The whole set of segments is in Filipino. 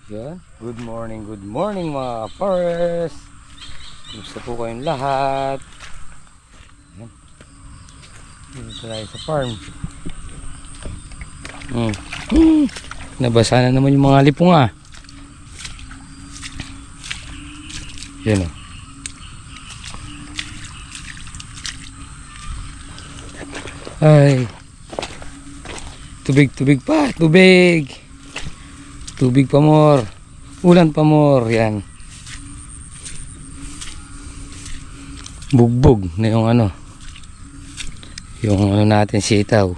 Yan. Good morning mga pares. Gusto po kayong lahat. Yan. Dito tayo sa farm. Nabasa na naman yung mga lipong Yan o. Ay. Tubig pa. Tubig pa more. Ulan pa more. Yan. Bugbog na yung yung natin sitaw.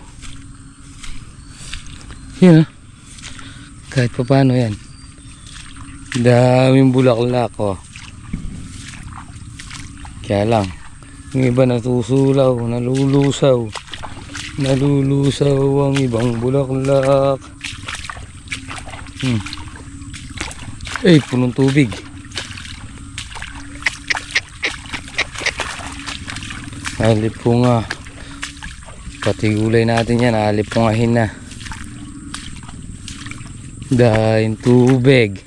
Yan. Kahit pa paano yan. Daming bulaklak Kaya lang yung iba natusulaw, nalulusaw ang ibang bulaklak. Punong tubig. Alipunga. Pati gulay natin yan, alipungahin na. Dahil tubig.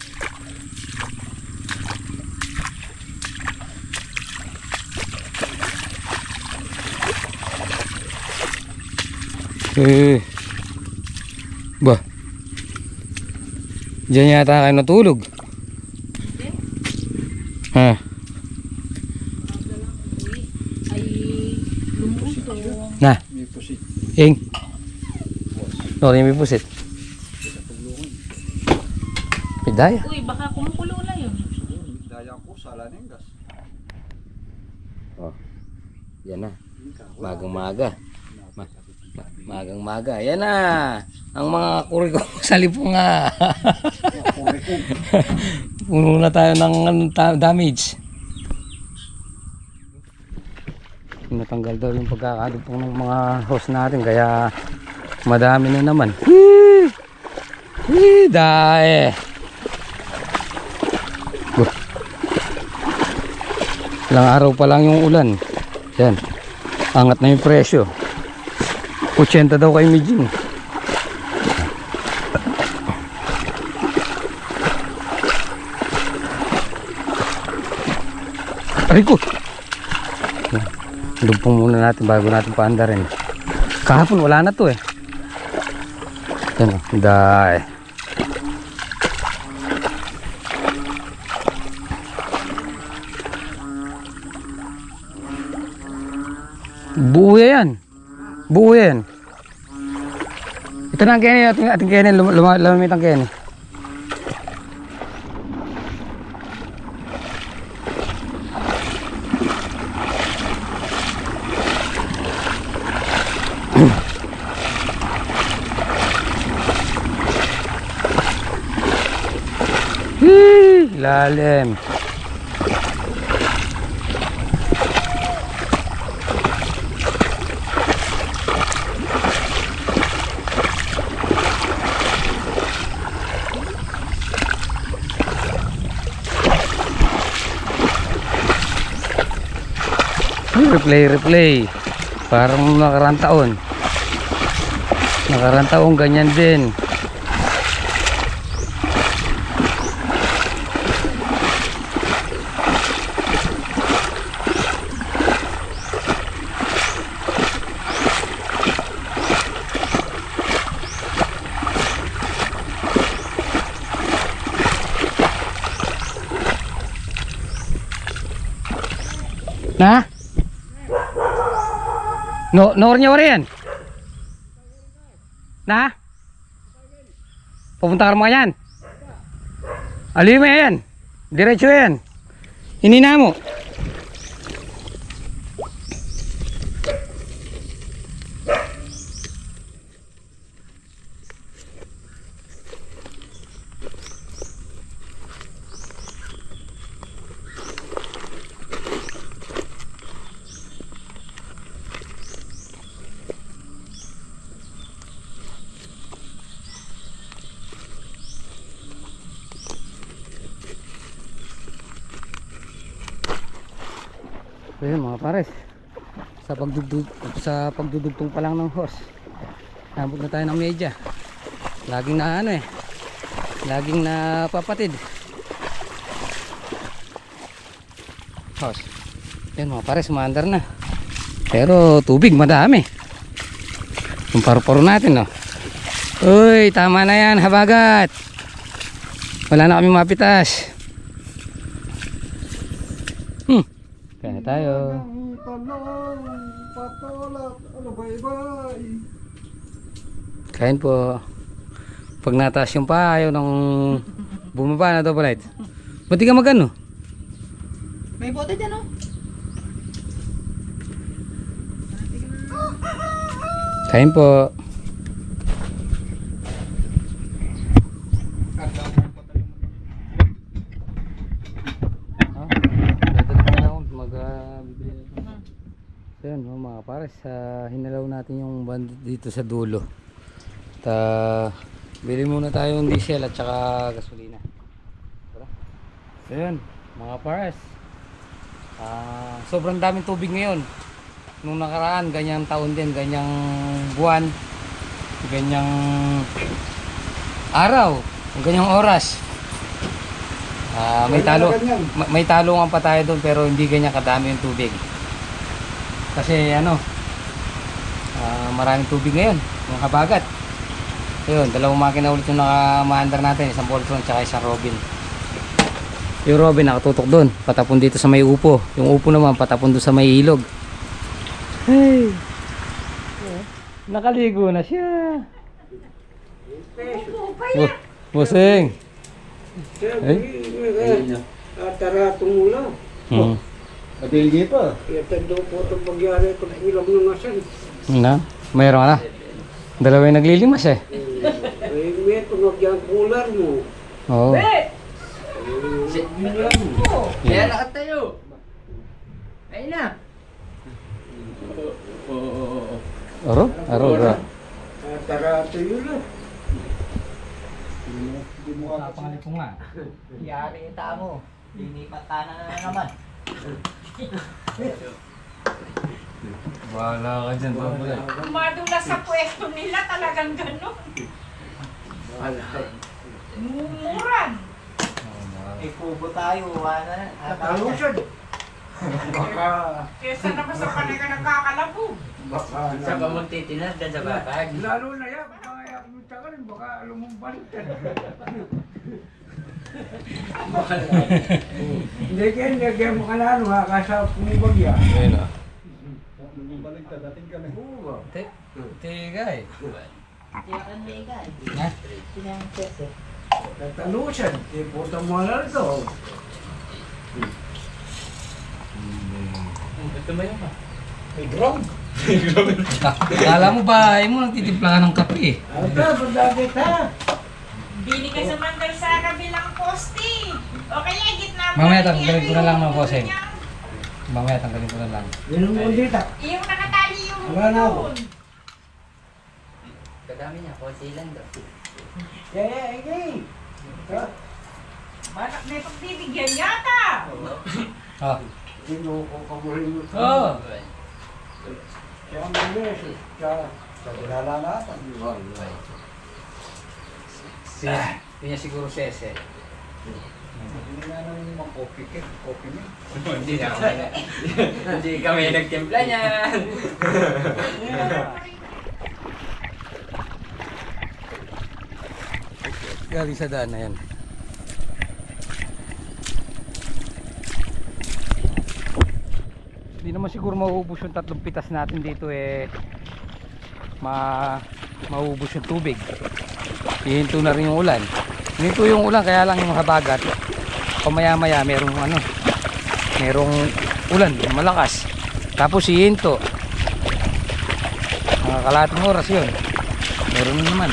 Ba? Diyan yata kayo natulog. Ha? Na? Ing? Nori may pusit. Pidaya? Uy, baka kumukulo na yun. Daya ko sa Lanengas. Yan na. Magang-maga. Magang-maga. Yan na. Ang mga kuriko sa lipunga. Puno na tayo ng damage. Natanggal daw yung pagkakadupong ng mga hose natin. Kaya madami na naman. Dae. Ilang araw pa lang yung ulan. Yan. Angat na yung presyo. 80 daw kay Mijing. Ariko. Dumpong muna natin bago natin paandarin. Kahapon wala na to Yan dai. Buo yan. Ito na ang Kenny, ating Kenny, lumamit ang Kenny. Lalim. Replay. Parang nakarang taon ganyan din. Na? Noornya yan. Na? Pupunta ka mga yan. Alima yan. Diretso yan. Hinina mo. So yun mga pares, sa pagdudugtong pa lang ng hose, nabot na tayo ng media. Laging na Laging napapatid. Hos. Yan mga pares, umaandar na. Pero tubig madami. Yung paru-paro natin, no. Uy, tama na yan, habagat. Wala na kami mapitas. Kaya tayo. Kain po. Pag nataas yung pa, ayaw nang bumaba na daw pala. Ba't di ka magano? May bote dyan, oh. Kain po. So yun, mga pares, hinalaw natin yung band dito sa dulo. Bili muna tayo ng diesel at saka gasolina. So yun, mga pares, sobrang daming tubig ngayon. Nung nakaraan, ganyang taon din, ganyang buwan, ganyang araw, ganyang oras. May talungan pa tayo doon pero hindi ganyan kadami yung tubig. Kasi maraming tubig ngayon, yung habagat. Ayun, dalawang makina ulit yung nakamaandar natin, isang Voltron at isang Robin. Yung Robin nakatutok doon, patapon dito sa may upo. Yung upo naman patapon doon sa may ilog. Hey. Nakaligo na siya. Busing. Ay. Tara tumula. Adilgi pa. Tendo po itong pagyari kung ilang ng asan. Na, mayroon na. Dalawa yung naglilimas eh. Ay, may tumagyan kular mo. Oo. Kaya lahat tayo. Ayun na. Aro? Aro, bro. Tara tumula. Pangalit ko nga. Yari yung tamo. Linipat ka na naman. Wala ka dyan, babay. Madula sa pwesto nila talagang gano'n. Mumuran. Ipubo tayo. Nakalusad. Baka, Kesa naman sa kanila nagkakalabog. baka Sa pamunti tinagdan sa batag. lalo na yan, baka kumita ka rin, baka lumumalitan. Hindi kaya mo ka na kasap kumubagya. Ayun o. Bumalik ka, dating ka na. Tigay. Tiyakan may ikay. Ha? Sinang sese. Natalusan, puta mo na ito. Ito ba yun ba? May drum. Akala mo ba, ayaw mo nagtitimpla ka ng kape eh. Ata, pagdakit ha. Bini ka sa mandal sa kabilang poste. O kaya gitna mo. Mamaya tanggalin ko na lang ng poseng. Mamaya tanggalin ko na lang. Yun mo dito. Yung nakatali yung Wala na ako. doon. Kadami niya, konti lang daw. Okay. Balak may pagbibigyan yata. Ah. Sino ko kamuhin mo? Oo. Siya ang beses. Sa kilala natin. Pinya siguro sese. Hindi nga naman yung mga coffee cake, coffee milk. Hindi kami nagtimpla niyan. Galing sa daan na yan. Hindi naman siguro mauubos yung tatlong pitas natin dito eh. Mauubos yung tubig. Hihinto na rin yung ulan. Hihinto yung ulan kaya lang yung habagat. Pamaya maya merong merong ulan malakas. Tapos hihinto. Mga kalating oras yun. Meron na naman.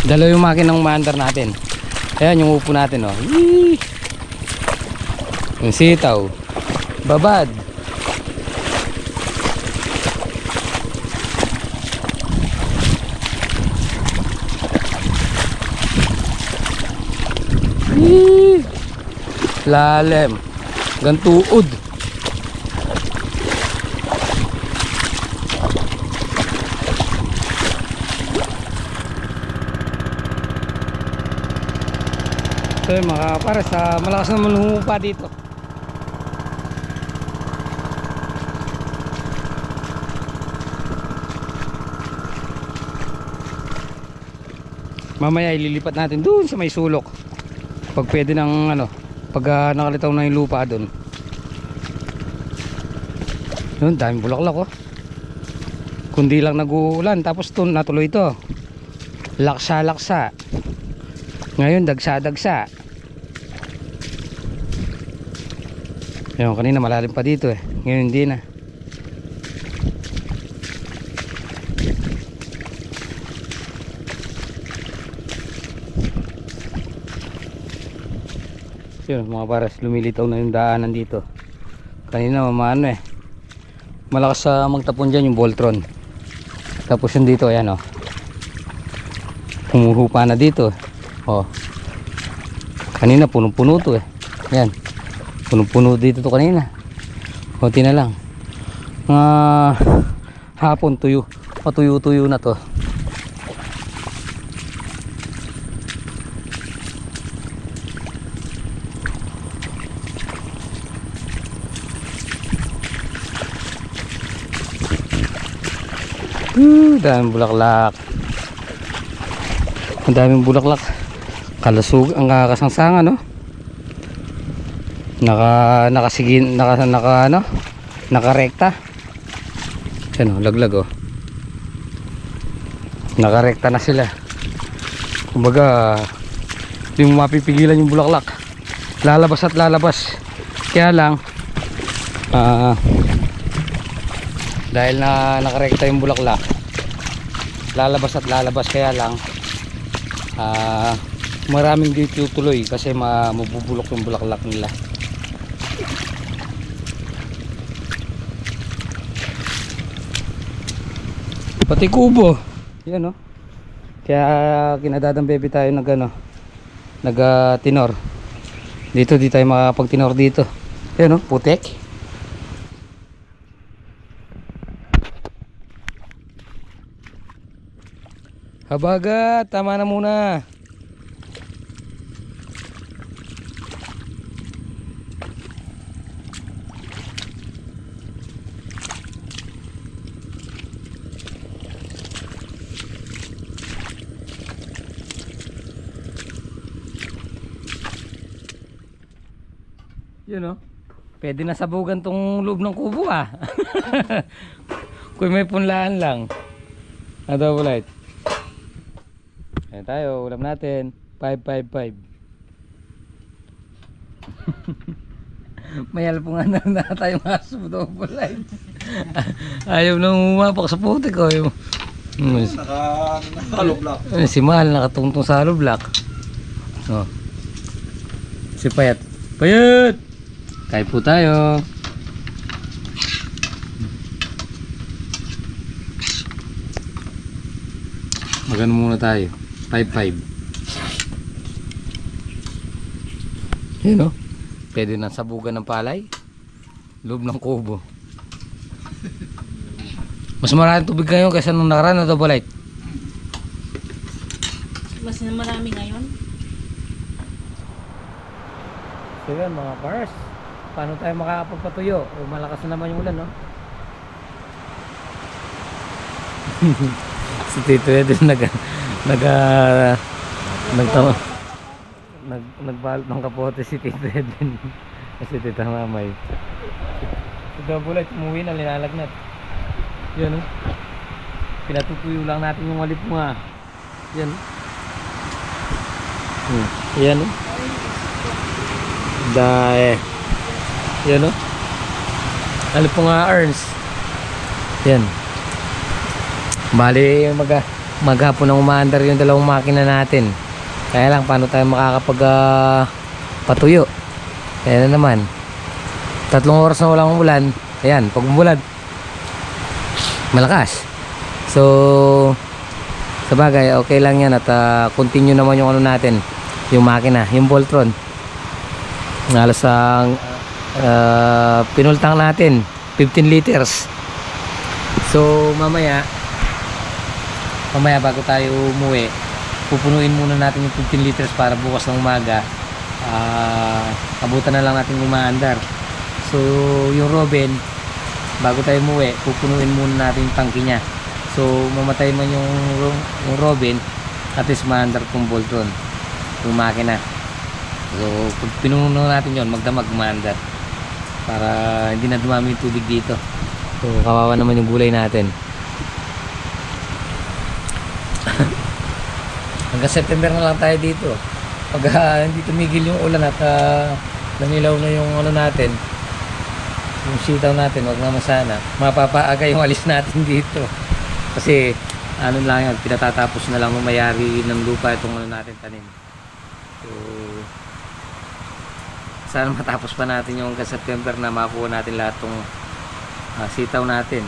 Dalawa yung makinang maandar natin. Ayan yung upo natin oh. Yee! Yung sitaw. Babad. Yee! Lalim. Gantuod. So yun mga kapares, malakas naman humupa dito. Mamaya ililipat natin doon sa may sulok. Pag pwede ng ano, pag nakalitaw na yung lupa doon. Yun, daming bulaklak oh. Kundi lang nag-uulan, tapos to, natuloy to. Laksa-laksa. Ngayon dagsa-dagsa. Yun, kanina malalim pa dito eh. Ngayon hindi na. Yun mga pares, lumilitaw na yung daanan dito. Kanina mamano eh, malakas sa magtapon dyan yung Voltron. Tapos yung dito ayan oh, humuhupa na dito oh. Kanina punong-puno to eh. Yan, punong-puno dito to kanina. Konti na lang, hapon tuyo, matuyo-tuyo na to. Daming bulaklak. Ang daming bulaklak. Kalusog ang kakasangsangan no. Nakasigin, nakarekta. Yan oh, laglag oh. Nakarekta na sila. Kumbaga, hindi mo mapipigilan yung bulaklak. Lalabas at lalabas. Kaya lang dahil na nakarekta yung bulaklak, lalabas at lalabas, kaya lang maraming dito tuloy kasi mabubulok yung bulaklak nila. Pati kubo yan oh. Kaya kinadadambebi tayo nag ano, nag tinor dito. Di tayo makapag-tinor dito. Yan oh, putek. Habagat, tama na muna. Yun o, pwede na sabugan tong loob ng kubo ah. Kung may punlaan lang. Ano ulit? Ayan tayo, ulam natin 555. May alpungan na tayo maso double light. Ayaw nang umapak sa puti ko. Naka-halo-block. Si Mahal nakatungtong sa halo block. Oh. Si Payat. Payat! Kain po tayo. Magano muna tayo. 5-5. Yun o. Pwede na sabugan ng palay. Loob ng kubo. Mas maraming tubig ngayon kaysa nung nakaraan na double light. Mas marami ngayon. So yun mga cars, paano tayo makakapagpatuyo? O malakas na naman yung ulan no? Si Tito Edwin nagbalot ng kapote si Tito Edwin. Kasi Tita Mamay. Si double light umuwi na, linalagnat. Yun no? Pinatutuyo lang natin yung walip mo ha. Yan. Yan no? Dahil yan o, ano po nga Ernst. Yan, bali maghapon ng umaandar yung dalawang makina natin. Kaya lang paano tayo makakapag patuyo. Kaya na naman 3 oras na walang ulan. Ayan, pag umulan malakas. So sabagay okay lang yan. At continue naman yung ano natin, yung makina, yung Voltron. Halos ang pinultang natin 15 liters. So mamaya bago tayo umuwi, pupunuin muna natin yung 15 liters para bukas ng umaga abutan na lang natin umaandar. So yung Robin, bago tayo umuwi, pupunuin muna natin yung tangke niya. So mamatay man yung Robin, at least maandar kong Boltron yung makina. So pag pinuno natin yon, magdamag maandar para hindi na dumami yung tubig dito. So kawawa naman yung gulay natin. Hanggang September na lang tayo dito. Pag hindi tumigil yung ulan at nanilaw na yung ano natin, yung sitaw natin, wag naman sana mapapaaga yung alis natin dito. Kasi ano lang yan, pinatatapos na lang mamayari ng lupa itong ano natin tanim. So sana matapos pa natin yung hanggang September na makuha natin lahat ng sitaw natin.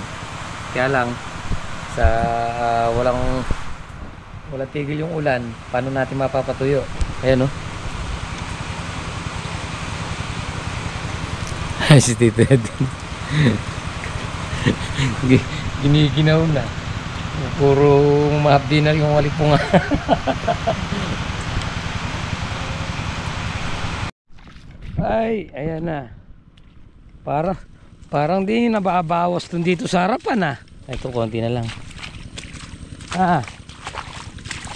Kaya lang sa walang tigil yung ulan, paano natin mapapatuyo? Ayan, no? Ay, si Tito Edwin. Giniginaw na. Puro mahapdi na yung walipunga. Ay, ayan na. Parang di nababawas dun dito sa harapan, ah. Ito, konti na lang.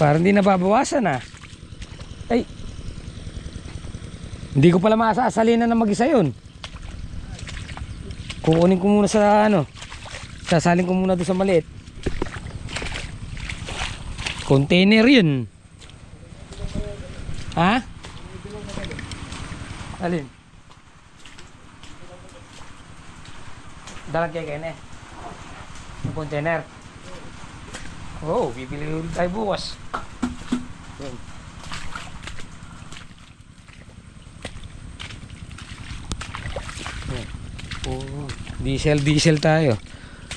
Parang di nababawasan, ah. Ay, hindi ko pala masasalinan na mag-isa yun. Kukunin ko muna sa ano, sasalin ko muna doon sa maliit. Container yun. Ha? Alin? Dalag kaya eh. Yung container. Oh, bibili ulit tayo bukas. Yun. Oh, diesel tayo.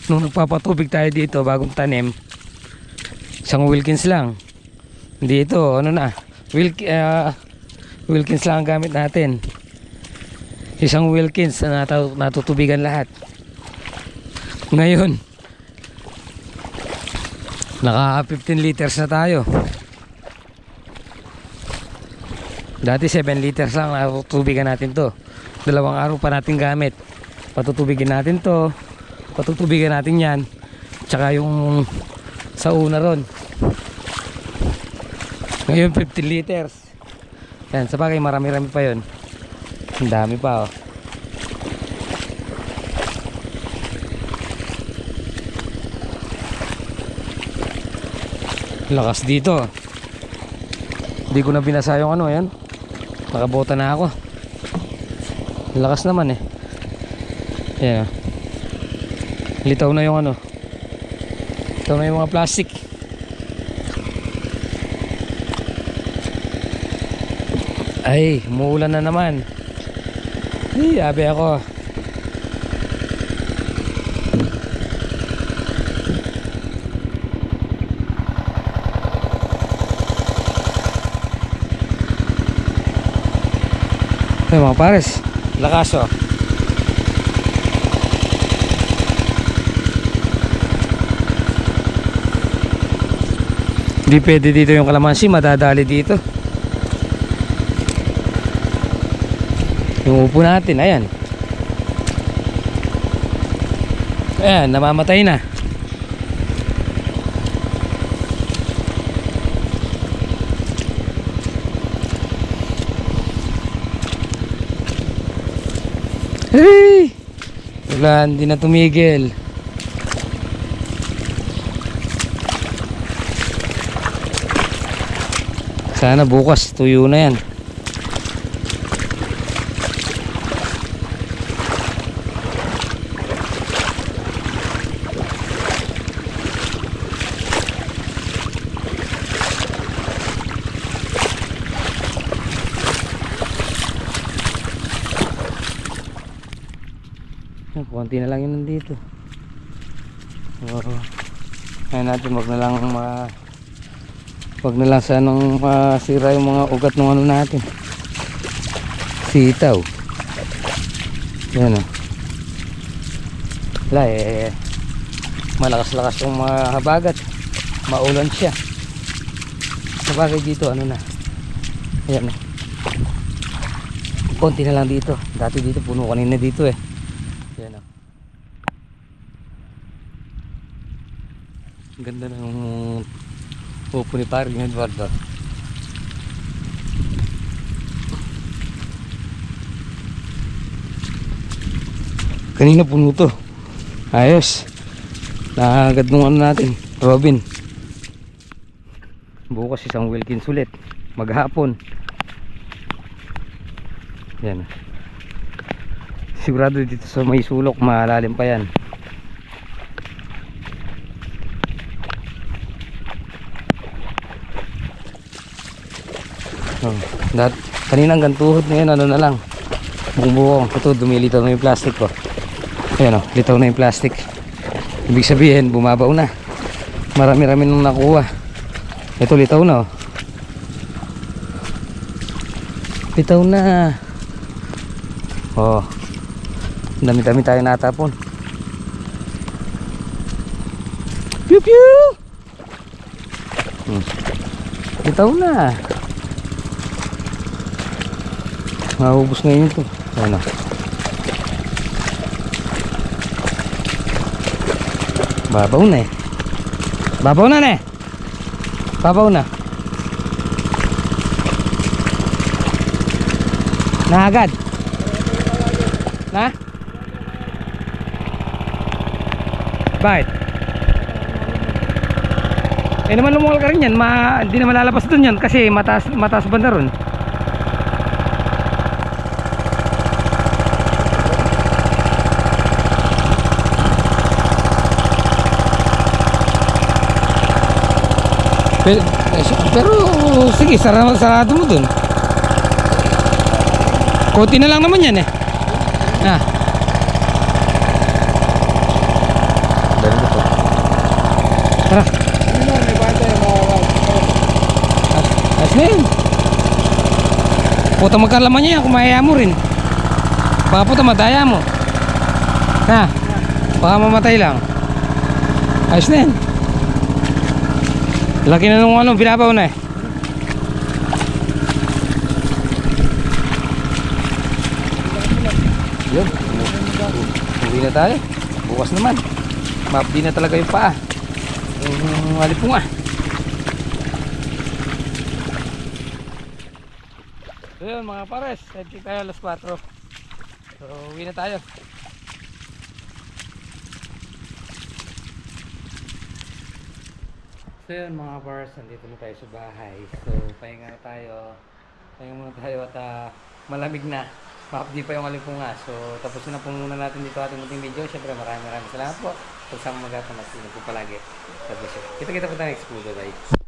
Nung nagpapatubig tayo dito bagong tanim, isang Wilkins lang. Dito ano na, Wilkins lang ang gamit natin. Isang Wilkins na natutubigan lahat. Ngayon naka 15 liters na tayo. Dati 7 liters lang natutubigan natin to. 2 araw pa natin gamit. Patutubigin natin to, patutubigan natin yan, tsaka yung sa una ron. Ngayon 15 liters. Yan, sa bagay marami-rami pa yun. Ang dami pa, oh. Lakas dito. Hindi ko na binasa yung ano, yan. Nakabota na ako. Lakas naman eh. Yan. Litaw na yung ano. Litaw na yung mga plastic. Ay, umuulan na naman. Ay, abi ako. Ay, mga pares. Lakas, oh. Hindi pwede dito yung kalamansi, madadali dito. Yung upo natin, ayan. Ayan, namamatay na. Hey! Wala, hindi na tumigil. Sana bukas tuyo na yan. Konti na lang yun nandito. Ayun natin, wag na lang sanang masira yung mga ugat ng ano natin. Sitaw. Yan, oh. Wala eh, malakas-lakas yung mga habagat. Maulan siya. Sabagay dito ano na. Ayan, oh. konti na lang dito. Dati dito puno kanina dito eh. Yan oh. Ang ganda ng pupo ni paring Eduardo. Kanina puno to. Ayos. Nakagad nung ano natin, Robin. Bukas isang Wilkins ulit. Maghapon. Yan. Sigurado dito sa may sulok malalim pa yan. Oh, kanina hanggang tuhod na yun, ano na lang. Buong-buong. Ito, dumilitaw na yung plastic ko. Ayan o, litaw na yung plastic. Ibig sabihin, bumabaw na. Marami-rami nung nakuha. Ito, litaw na o. Litaw na. Oh, dami-dami tayo natapon. Pew pew. Litaw na. Maubos ngayon ito. Ano? Babaw na eh. Babaw na eh. Babaw na. Naagad. Na? Bakit? Eh naman lumungal ka rin yan. Hindi na malalabas dun yan kasi mataas banda ron. Pero sige, sarado mo dun. Konti na lang naman yan eh. Ah. Dali mo to. Tara. Ayos na yun. Puta magkalaman niya yan kung mahaya mo rin. Baka puta madaya mo. Ha? Baka mamatay lang. Ayos na yan. Laki na nung ano, binabaw na eh. Yun. Uwi na tayo. Bukas naman. Mapdi na talaga yung paa. Yung alipunga. So yun mga pares. Head check tayo alas 4. So uwi na tayo. So yun mga bars, nandito na tayo sa bahay. So pahinga na tayo. Pahinga muna tayo at malamig na. Makapdi pa yung alipunga. So tapos na po muna natin dito ating munting video. Siyempre maraming salamat po. Pagsama mag-ato na po palagi. Kita-kita po tayo next video. Bye.